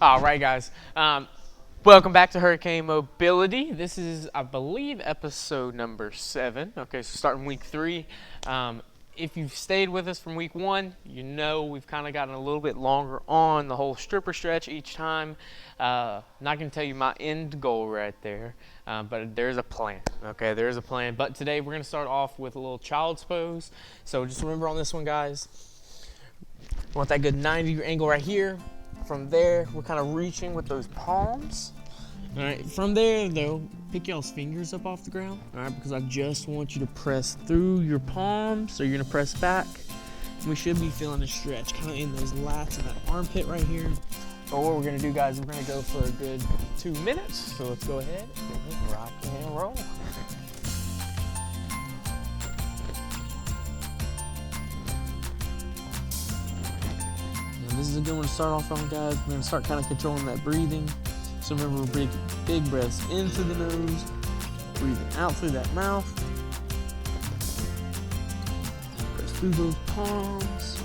All right, guys. Welcome back to Hurricane Mobility. This is, I believe, episode number 7. Okay, so starting week 3. If you've stayed with us from week 1, you know we've kind of gotten a little bit longer on the whole stripper stretch each time. Not going to tell you my end goal right there, but there's a plan. Okay, there's a plan. But today we're going to start off with a little child's pose. So just remember on this one, guys, we want that good 90-degree angle right here. From there, we're kind of reaching with those palms. All right, from there, though, pick y'all's fingers up off the ground, all right, because I just want you to press through your palms. So you're going to press back. And we should be feeling a stretch kind of in those lats and that armpit right here. But what we're going to do, guys, we're going to go for a good 2 minutes. So let's go ahead and rock and roll. This is a good one to start off on, guys. We're going to start kind of controlling that breathing. So remember, we're breathing big breaths into the nose, breathing out through that mouth. Press through those palms.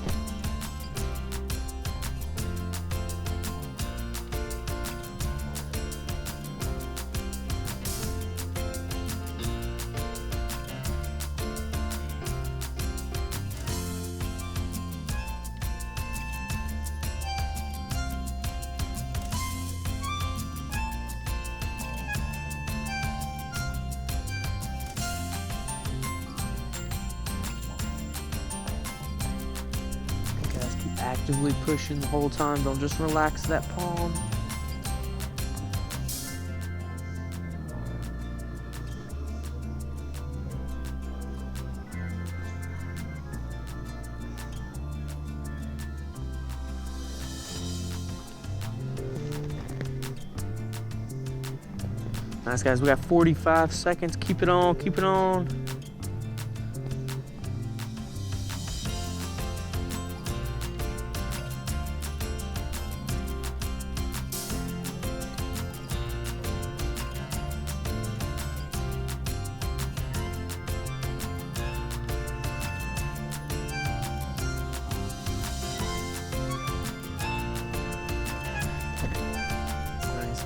Actively pushing the whole time. Don't just relax that palm. Nice, guys. We got 45 seconds. Keep it on. Keep it on.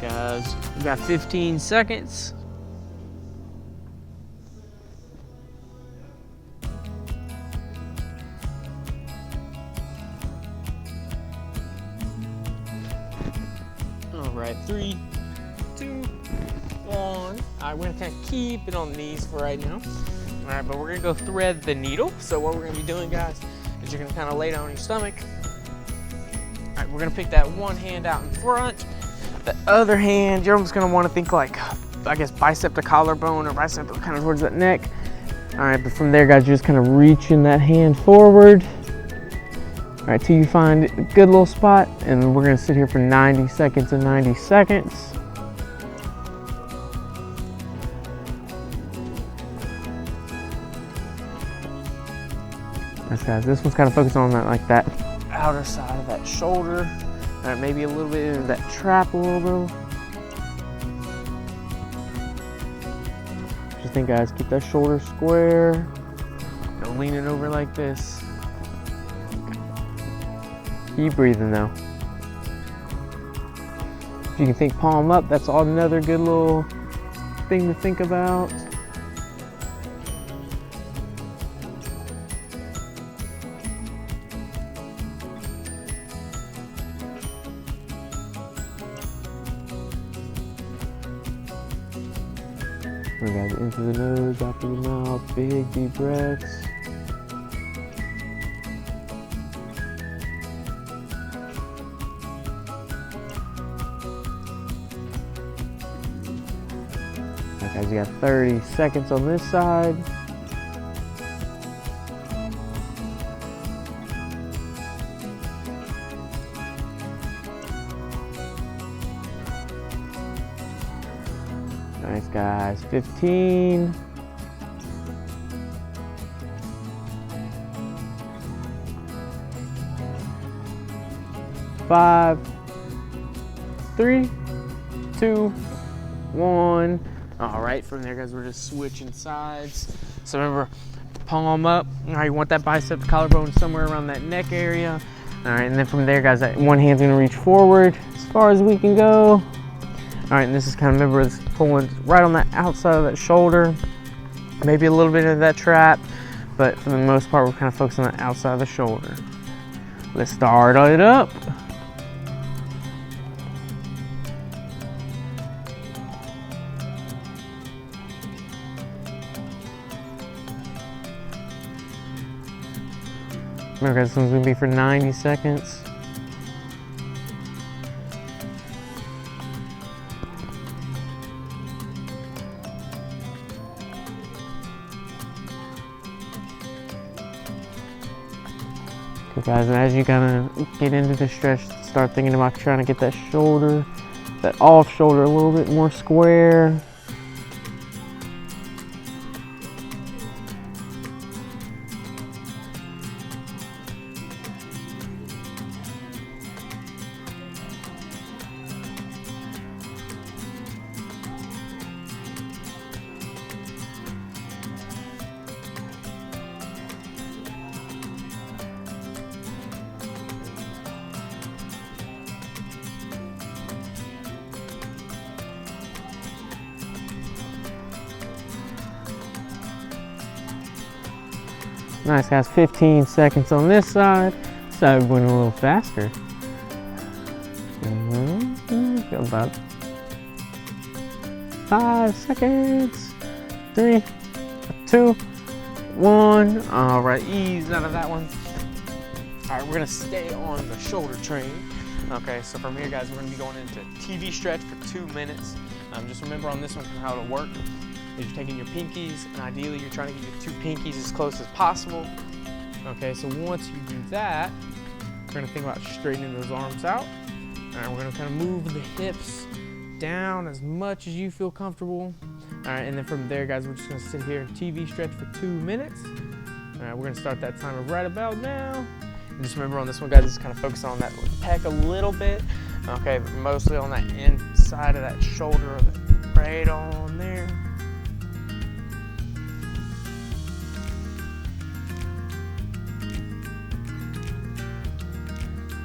Guys, we got 15 seconds. All right, 3, 2, 1. All right, we're gonna kind of keep it on the knees for right now. All right, but we're gonna go thread the needle. So what we're gonna be doing, guys, is you're gonna kind of lay down on your stomach. All right, we're gonna pick that one hand out in front. The other hand, you're almost gonna want to think like, I guess, bicep to collarbone or bicep kind of towards that neck. All right, but from there, guys, you're just kind of reaching that hand forward. All right, till you find a good little spot, and we're gonna sit here for 90 seconds and 90 seconds. Nice, guys. This one's kind of focused on that, like that outer side of that shoulder. All right, maybe a little bit into that trap a little bit. Just think, guys, keep that shoulder square. Don't lean it over like this. Keep breathing though. If you can think palm up, that's another good little thing to think about. We got it into the nose, out through the mouth, big deep breaths. Alright, guys, you got 30 seconds on this side. Nice, guys. 15. Five, 3, 2, 1. All right, from there, guys, we're just switching sides. So remember, palm up. All right, you want that bicep collarbone somewhere around that neck area. All right, and then from there, guys, that one hand's gonna reach forward as far as we can go. All right, and this is kind of, remember, this pulling right on that outside of that shoulder, maybe a little bit of that trap, but for the most part, we're kind of focusing on the outside of the shoulder. Let's start it up. Remember, guys, this one's gonna be for 90 seconds. Okay, guys, and as you kind of get into the stretch, start thinking about trying to get that shoulder, that off shoulder a little bit more square. Nice, guys. 15 seconds on this side. Side went a little faster. Feel about 5 seconds. 3, 2, 1. All right, ease out of that one. All right, we're gonna stay on the shoulder train. Okay, so from here, guys, we're gonna be going into TV stretch for 2 minutes. Just remember on this one how it'll work. Is you're taking your pinkies, and ideally you're trying to get your 2 pinkies as close as possible. Okay, so once you do that, we're gonna think about straightening those arms out. All right, we're gonna kind of move the hips down as much as you feel comfortable. All right, and then from there, guys, we're just gonna sit here and TV stretch for 2 minutes. All right, we're gonna start that timer right about now. And just remember on this one, guys, just kind of focus on that pec a little bit. Okay, but mostly on that inside of that shoulder, right on there.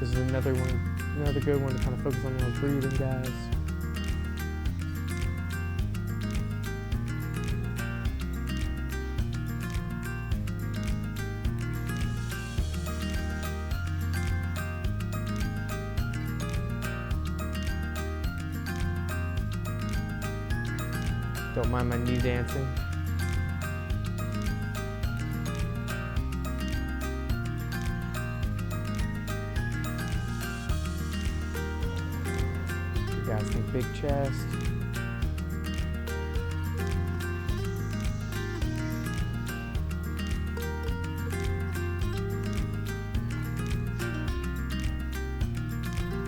This is another good one to kind of focus on your breathing, guys. Don't mind my knee dancing. You guys think big chest.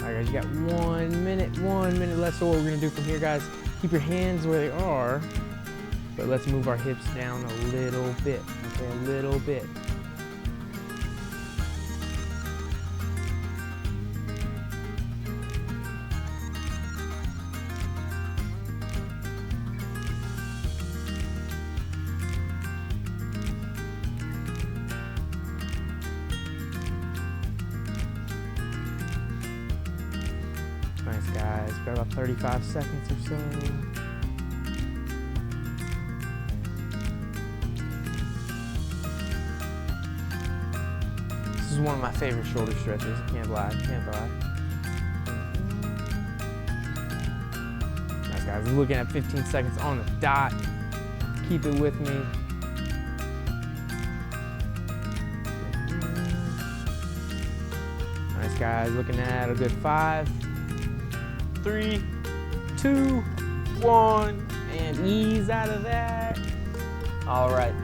All right, guys, you got 1 minute left. So what we're gonna do from here, guys, keep your hands where they are, but let's move our hips down a little bit, okay, a little bit. Nice, guys. Got about 35 seconds or so. This is one of my favorite shoulder stretches. Can't lie, can't lie. Nice, guys. We're looking at 15 seconds on the dot. Keep it with me. Nice, guys. Looking at a good 5, 3, 2, 1, and ease out of that. All right.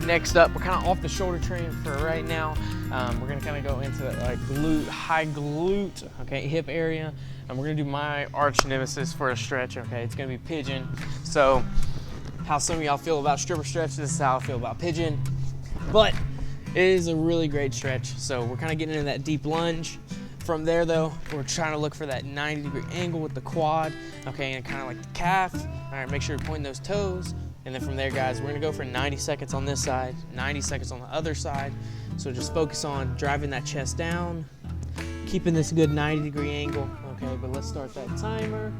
Next up, we're kind of off the shoulder train for right now. We're gonna kind of go into like glute, high glute, okay, hip area, and we're gonna do my arch nemesis for a stretch. Okay, it's gonna be pigeon. So, how some of y'all feel about stripper stretch? This is how I feel about pigeon. But it is a really great stretch. So we're kind of getting into that deep lunge. From there though, we're trying to look for that 90-degree angle with the quad, okay, and kind of like the calf. All right, make sure you're pointing those toes. And then from there, guys, we're gonna go for 90 seconds on this side, 90 seconds on the other side. So just focus on driving that chest down, keeping this good 90-degree angle. Okay, but let's start that timer.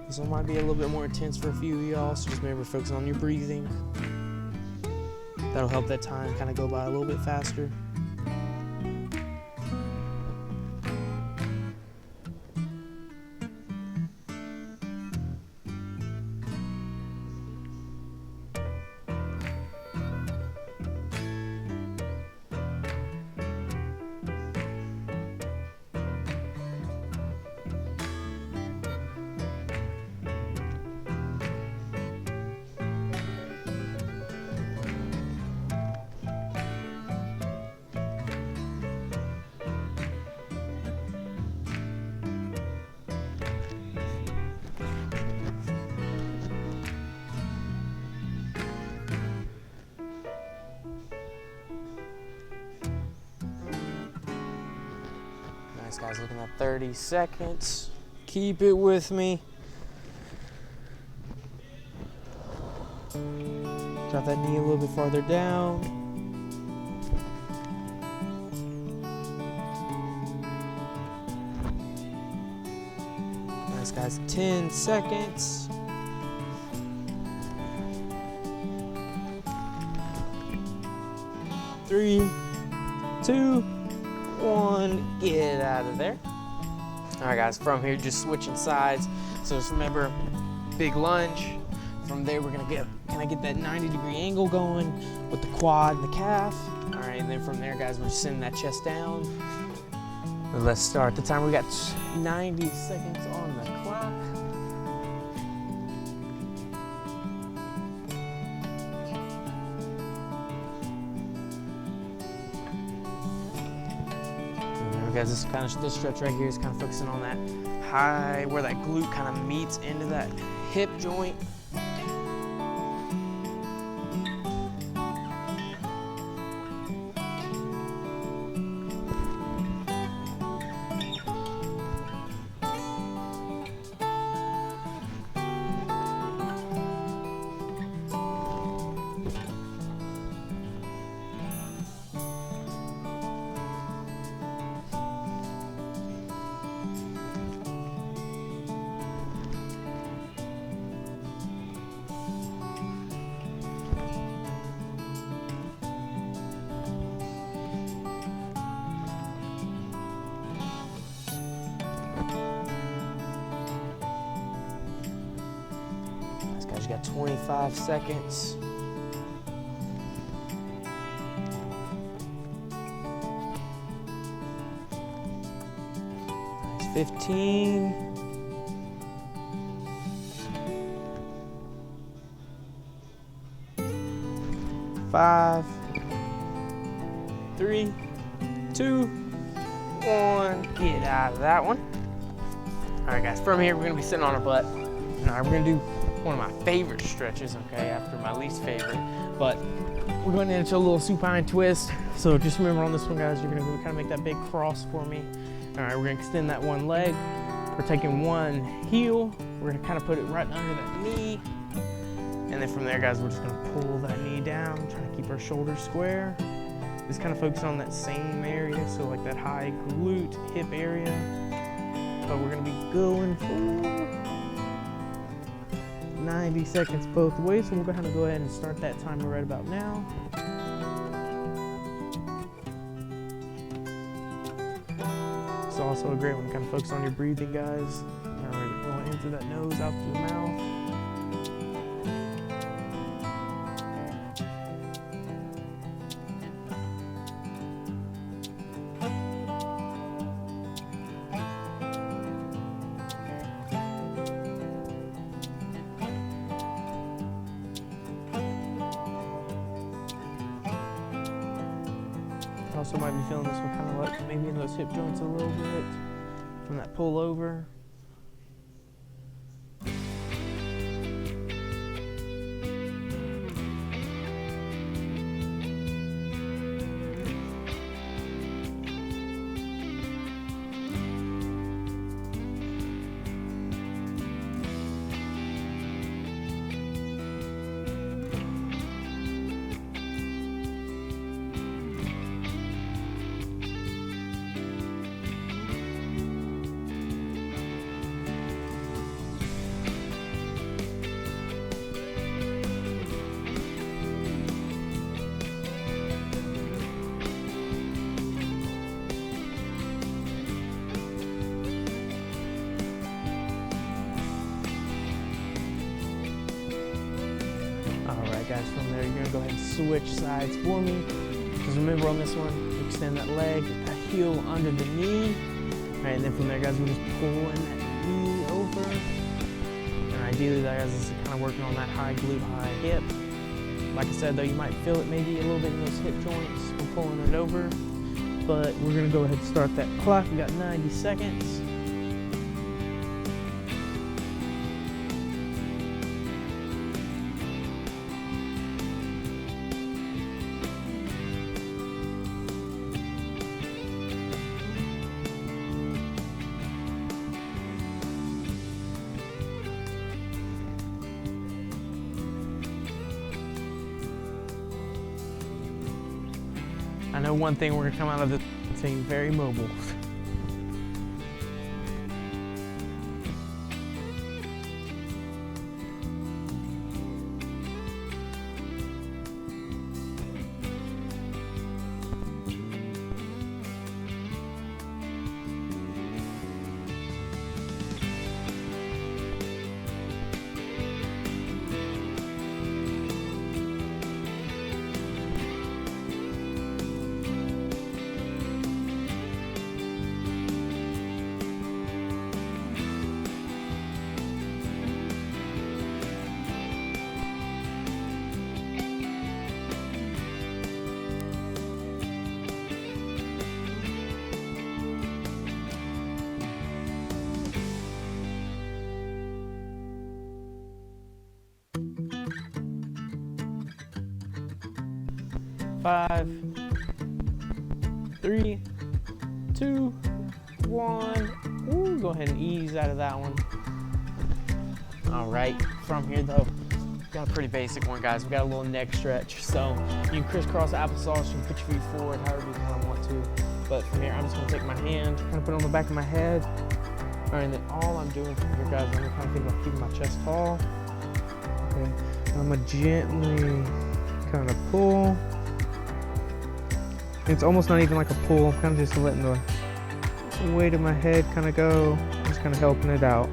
This one might be a little bit more intense for a few of y'all, so just remember focus on your breathing. That'll help that time kind of go by a little bit faster. Nice, guys, looking at 30 seconds. Keep it with me. Drop that knee a little bit farther down. Nice, guys, 10 seconds. Three, two, one, get out of there. All right, guys, from here, just switching sides. So just remember, big lunge. From there, we're gonna get that 90-degree angle going with the quad and the calf. All right, and then from there, guys, we're sending that chest down. Let's start the timer. We got 90 seconds on the clock. Guys, this stretch right here is kind of focusing on that high, where that glute kind of meets into that hip joint. You got 25 seconds. Nice, 15. 5, 3, 2, 1. Get out of that one. All right, guys, from here, we're gonna be sitting on our butt. All right, we're gonna do one of my favorite stretches, okay, after my least favorite, but we're going into a little supine twist. So just remember on this one, guys, you're gonna kind of make that big cross for me. All right, we're gonna extend that one leg. We're taking one heel. We're gonna kind of put it right under that knee. And then from there, guys, we're just gonna pull that knee down, trying to keep our shoulders square. Just kind of focus on that same area, so like that high glute, hip area. But we're gonna be going for 90 seconds both ways, so we're gonna go ahead and start that timer right about now. It's also a great one to kind of focus on your breathing, guys. All right, going in through that nose, out through the mouth. Also might be feeling this one kind of like maybe in those hip joints a little bit from that pull over. go ahead and switch sides for me. Because remember on this one, extend that leg, a heel under the knee. All right, and then from there, guys, we're just pulling that knee over. And ideally, guys, this is kind of working on that high glute, high hip. Like I said, though, you might feel it maybe a little bit in those hip joints when pulling it over. But we're gonna go ahead and start that clock. We got 90 seconds. I know one thing, we're gonna come out of this thing very mobile. Five, 3, 2, 1. Ooh, go ahead and ease out of that one. All right, from here though, got a pretty basic one, guys. We got a little neck stretch. So you can crisscross applesauce, you can put your feet forward, however you kind of want to. But from here, I'm just gonna take my hand, kind of put it on the back of my head. All right, and then all I'm doing from here, guys, I'm gonna kind of think about keeping my chest tall. Okay, and I'm gonna gently kind of pull. It's almost not even like a pull. I'm kind of just letting the weight of my head kind of go. Just kind of helping it out.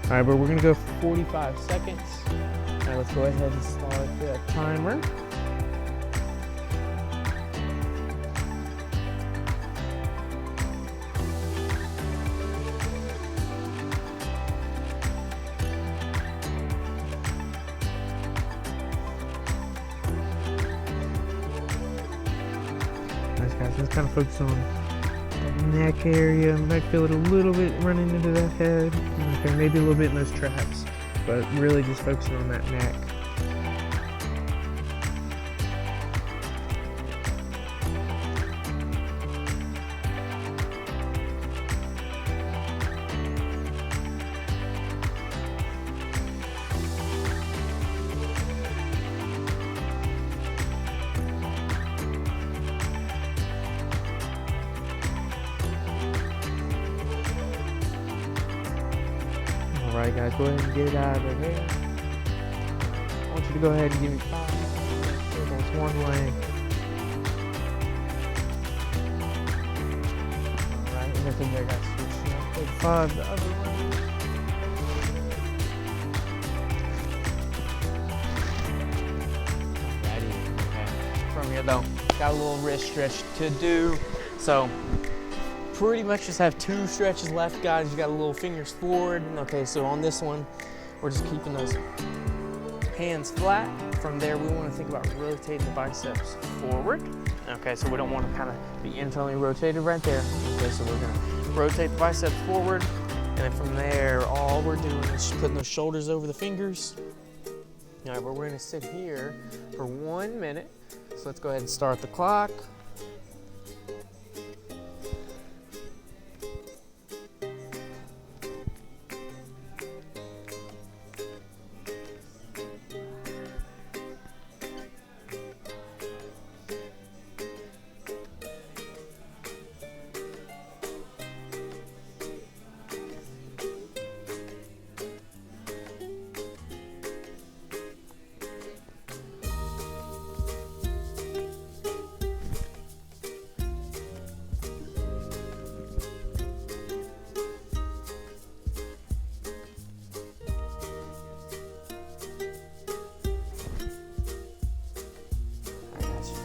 All right, but we're gonna go for 45 seconds. All right, let's go ahead and start the timer. Guys, let's kind of focus on the neck area. I might feel it a little bit running into that head. Okay, maybe a little bit in those traps, but really just focusing on that neck. Alright guys, go ahead and get it out of there. I want you to go ahead and give me 5 circles one way. Alright, and then from there guys, switch now. Take 5 the other way. Alrighty, okay. From here though, got a little wrist stretch to do. So pretty much just have 2 stretches left, guys. You got a little fingers forward. Okay, so on this one, we're just keeping those hands flat. From there, we want to think about rotating the biceps forward. Okay, so we don't want to kind of be internally rotated right there. Okay, so we're gonna rotate the biceps forward, and then from there, all we're doing is just putting those shoulders over the fingers. All right, but we're gonna sit here for 1 minute. So let's go ahead and start the clock.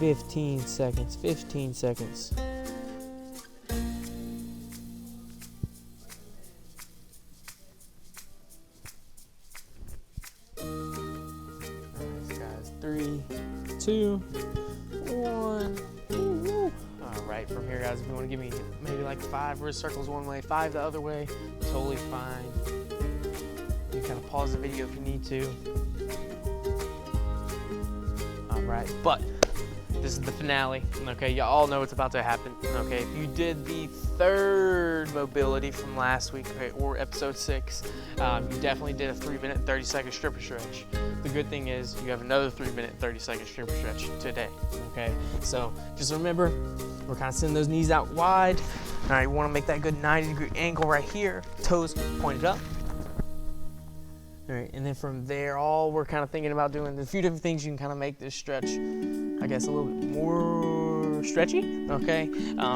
15 seconds. 15 seconds. Alright, guys. 3, 2, 1. Alright, from here, guys, if you want to give me maybe like 5 wrist circles one way, 5 the other way, totally fine. You kind of pause the video if you need to. Alright, but this is the finale, okay? You all know what's about to happen, okay? If you did the third mobility from last week, okay, or episode 6, you definitely did a 3-minute and 30-second stripper stretch. The good thing is you have another 3-minute and 30-second stripper stretch today, okay? So just remember, we're kind of sending those knees out wide. All right, you want to make that good 90-degree angle right here, toes pointed up. All right, and then from there, all we're kind of thinking about doing a few different things you can kind of make this stretch, I guess, a little bit more stretchy, okay?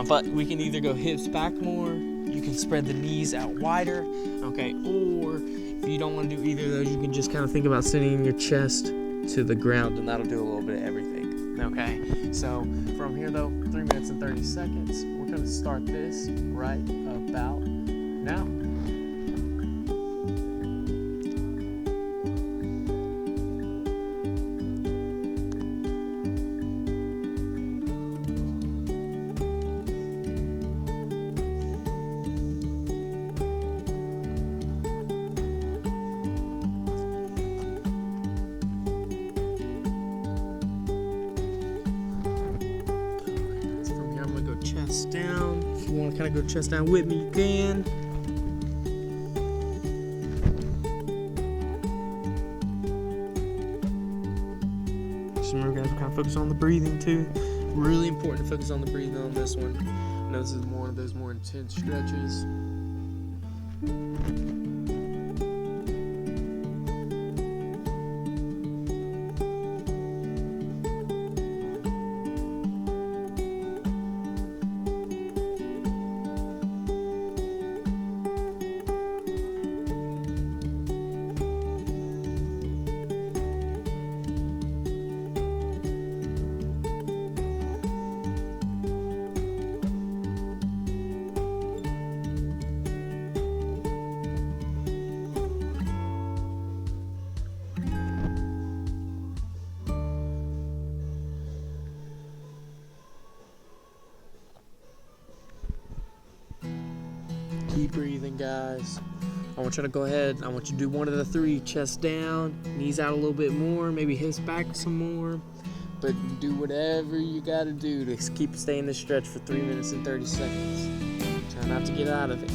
But we can either go hips back more, you can spread the knees out wider, okay? Or if you don't want to do either of those, you can just kind of think about sending your chest to the ground, and that'll do a little bit of everything, okay? So from here, though, 3 minutes and 30 seconds, we're going to start this right about now. Chest down. If you want to kind of go chest down with me, you can. Just remember, guys, we kind of focus on the breathing too. Really important to focus on the breathing on this one. I know this is one of those more intense stretches. Keep breathing, guys. I want you to go ahead. I want you to do one of the 3. Chest down, knees out a little bit more, maybe hips back some more. But do whatever you got to do to keep staying this stretch for 3 minutes and 30 seconds. Try not to get out of it.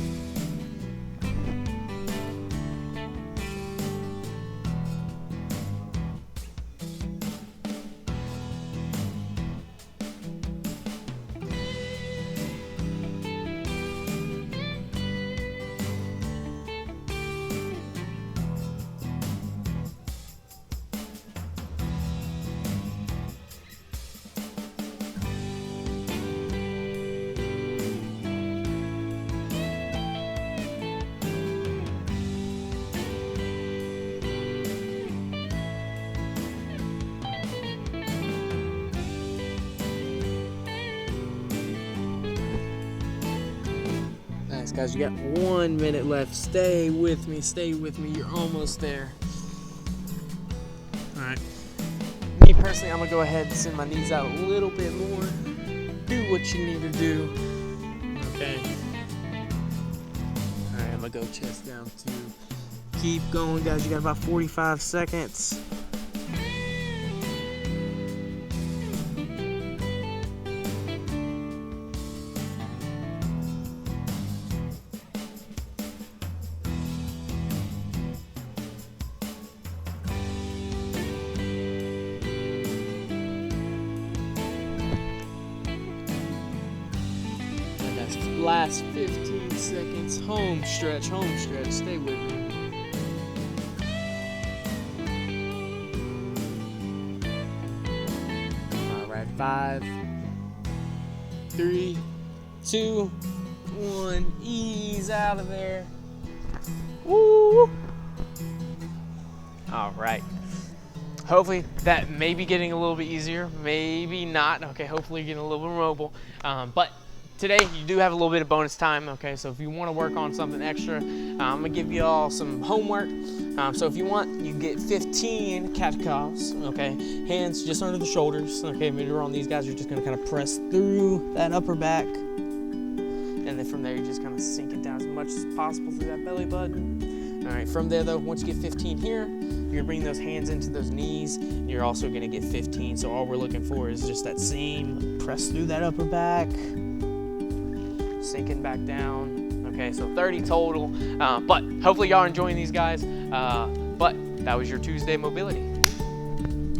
Guys, you got 1 minute left. Stay with me, you're almost there. All right, me personally, I'm gonna go ahead and send my knees out a little bit more. Do what you need to do, okay? All right, I'm gonna go chest down too. Keep going, guys, you got about 45 seconds. Last 15 seconds. Home stretch. Stay with me. All right, 5, 3, 2, 1. Ease out of there. Woo! All right. hopefully that may be getting a little bit easier, maybe not. Okay, hopefully you're getting a little bit more mobile. But today you do have a little bit of bonus time, okay? So if you want to work on something extra, I'm gonna give you all some homework. So if you want, you get 15 cat-cows, okay? Hands just under the shoulders, okay? Remember on these guys, you're just gonna kind of press through that upper back. And then from there, you just kind of sink it down as much as possible through that belly button. All right, from there though, once you get 15 here, you're gonna bring those hands into those knees. You're also gonna get 15. So all we're looking for is just that same press through that upper back, sinking back down. Okay, so 30 total. But hopefully y'all are enjoying these guys. But that was your Tuesday mobility.